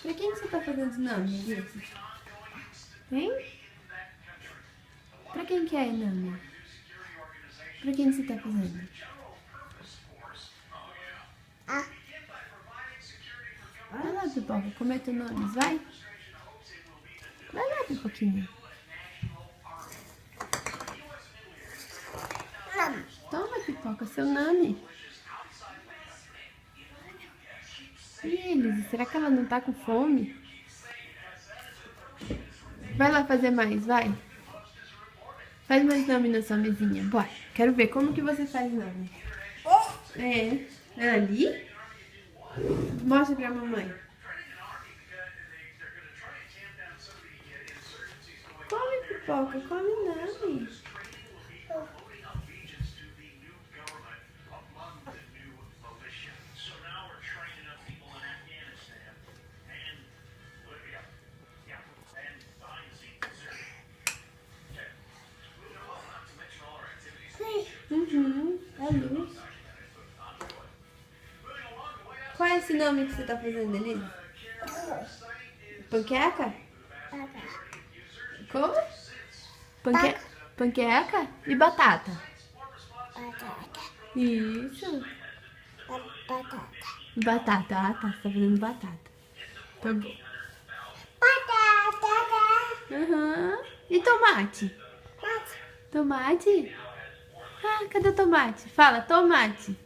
Pra quem que você tá fazendo Nami, Elisa? Hein? Pra quem que é Nami? Pra quem que você tá fazendo? Vai lá, Pipoca, cometa o nome, vai. Vai lá, Pipoquinha. Toma, Pipoca, seu nome. E Elisa, será que ela não tá com fome? Vai lá fazer mais, vai. Faz mais nome na sua mesinha, bora. Quero ver como que você faz nome. É, é ali? Mostra pra mamãe. Come, Pipoca, come nome. Ali. Qual é esse nome que você tá fazendo, Elisa? Panqueca? Como? Panqueca e batata. Isso. Batata. Ah, tá. Você tá fazendo batata. Tá bom. Uhum. E tomate? Tomate? Ah, cadê o tomate? Fala, tomate.